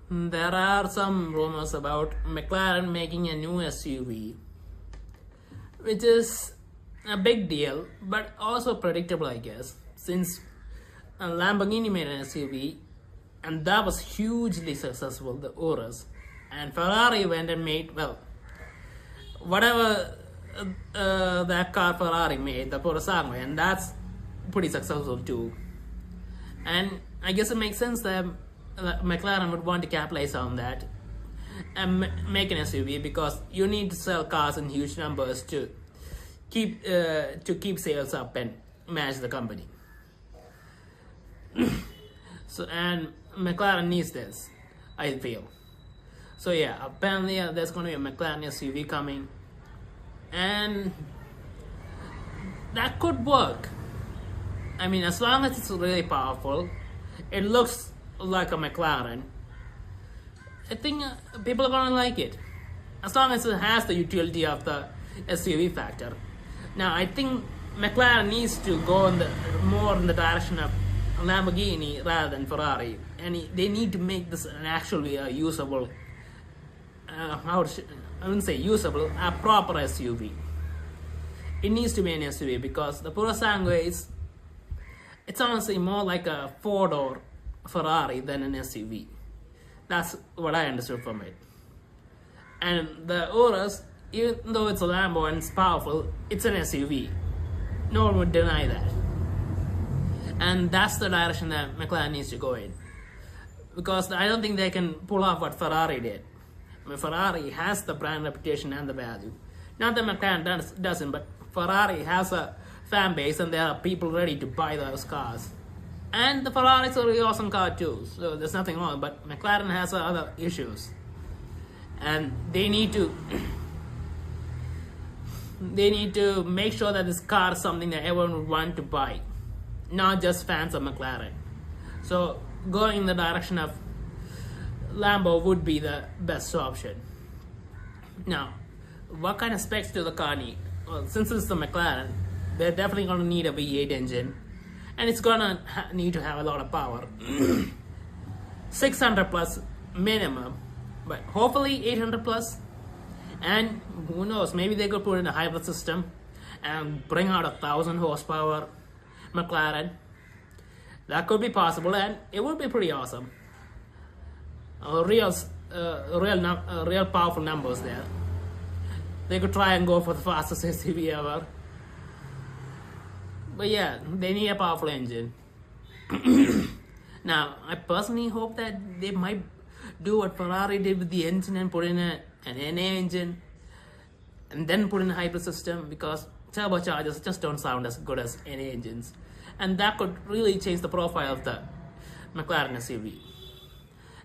There are some rumors about McLaren making a new SUV, which is a big deal, but also predictable, I guess, since Lamborghini made an SUV and that was hugely successful, the Urus, and Ferrari went and made, well, whatever that car Ferrari made, the Purosangue, and that's pretty successful too. And I guess it makes sense that McLaren would want to capitalize on that and make an SUV because you need to sell cars in huge numbers to keep sales up and manage the company. So and McLaren needs this, I feel. So yeah, apparently there's going to be a McLaren SUV coming, and that could work. I mean, as long as it's really powerful, it looks like a McLaren, I think people are gonna like it. As long as it has the utility of the SUV factor. Now, I think McLaren needs to go more in the direction of Lamborghini rather than Ferrari, and they need to make this an actually usable. I wouldn't say usable, a proper SUV. It needs to be an SUV because the Purosangue it's honestly more like a four-door Ferrari than an SUV. That's what I understood from it. And the Urus, even though it's a Lambo and it's powerful, it's an SUV. No one would deny that. And that's the direction that McLaren needs to go in. Because I don't think they can pull off what Ferrari did. I mean, Ferrari has the brand reputation and the value. Not that McLaren doesn't, but Ferrari has a fan base and there are people ready to buy those cars. And the Ferrari is a really awesome car too, so there's nothing wrong, but McLaren has other issues. And they need to make sure that this car is something that everyone would want to buy, not just fans of McLaren. So going in the direction of Lambo would be the best option. Now, what kind of specs do the car need? Well, since it's the McLaren, they're definitely going to need a V8 engine, and it's going to need to have a lot of power. 600 plus minimum, but hopefully 800 plus. And who knows, maybe they could put in a hybrid system and bring out 1,000 horsepower McLaren. That could be possible, and it would be pretty awesome. Real powerful numbers there. They could try and go for the fastest SUV ever. But yeah, they need a powerful engine. Now, I personally hope that they might do what Ferrari did with the engine and put in an NA engine and then put in a hybrid system, because turbochargers just don't sound as good as NA engines. And that could really change the profile of the McLaren SUV.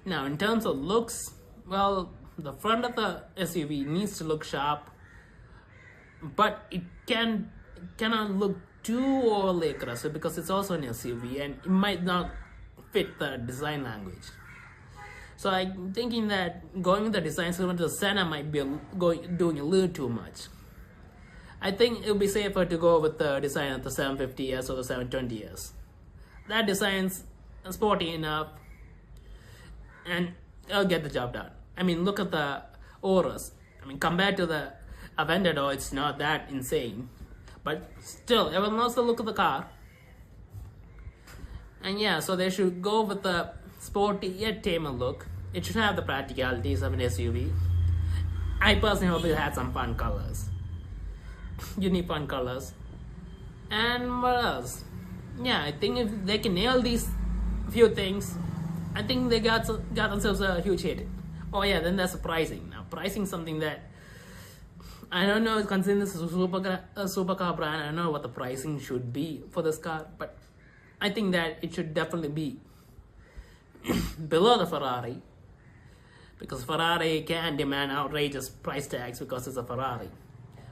Now, in terms of looks, well, the front of the SUV needs to look sharp, but it cannot look too overly aggressive because it's also an SUV and it might not fit the design language. So I'm thinking that going with the design similar to the Senna might be doing a little too much. I think it would be safer to go with the design of the 750S or the 720S. That design's sporty enough and it'll get the job done. I mean, look at the Urus. I mean, compared to the Aventador, it's not that insane. But still, everyone knows the look of the car. And yeah, so they should go with the sporty yet tamer look. It should have the practicalities of an SUV. I personally hope it had some fun colors. Unique fun colors. And what else? Yeah, I think if they can nail these few things, I think they got themselves a huge hit. Oh yeah, then there's the pricing. Now, pricing is something that I don't know, considering this is a supercar brand, I don't know what the pricing should be for this car, but I think that it should definitely be below the Ferrari, because Ferrari can demand outrageous price tags because it's a Ferrari.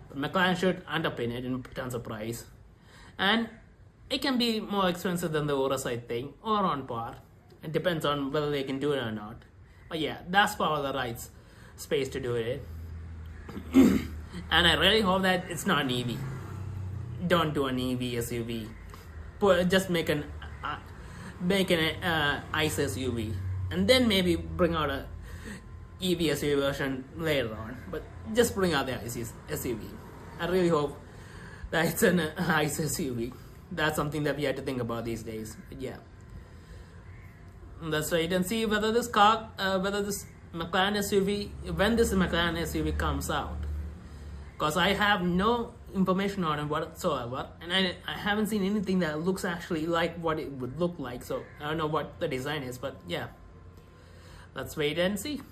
But McLaren should underpin it in terms of price. And it can be more expensive than the Urus, I think, or on par. It depends on whether they can do it or not. But yeah, that's probably the right space to do it. And I really hope that it's not an EV. Don't do an EV SUV. Just make an ICE SUV. and then maybe bring out a EV SUV version later on. But just bring out the ICE SUV. I really hope that it's an ICE SUV. That's something that we have to think about these days. But yeah, let's wait and see whether this McLaren SUV, when this McLaren SUV comes out, because I have no information on it whatsoever, and I haven't seen anything that looks actually like what it would look like. So I don't know what the design is, but yeah, let's wait and see.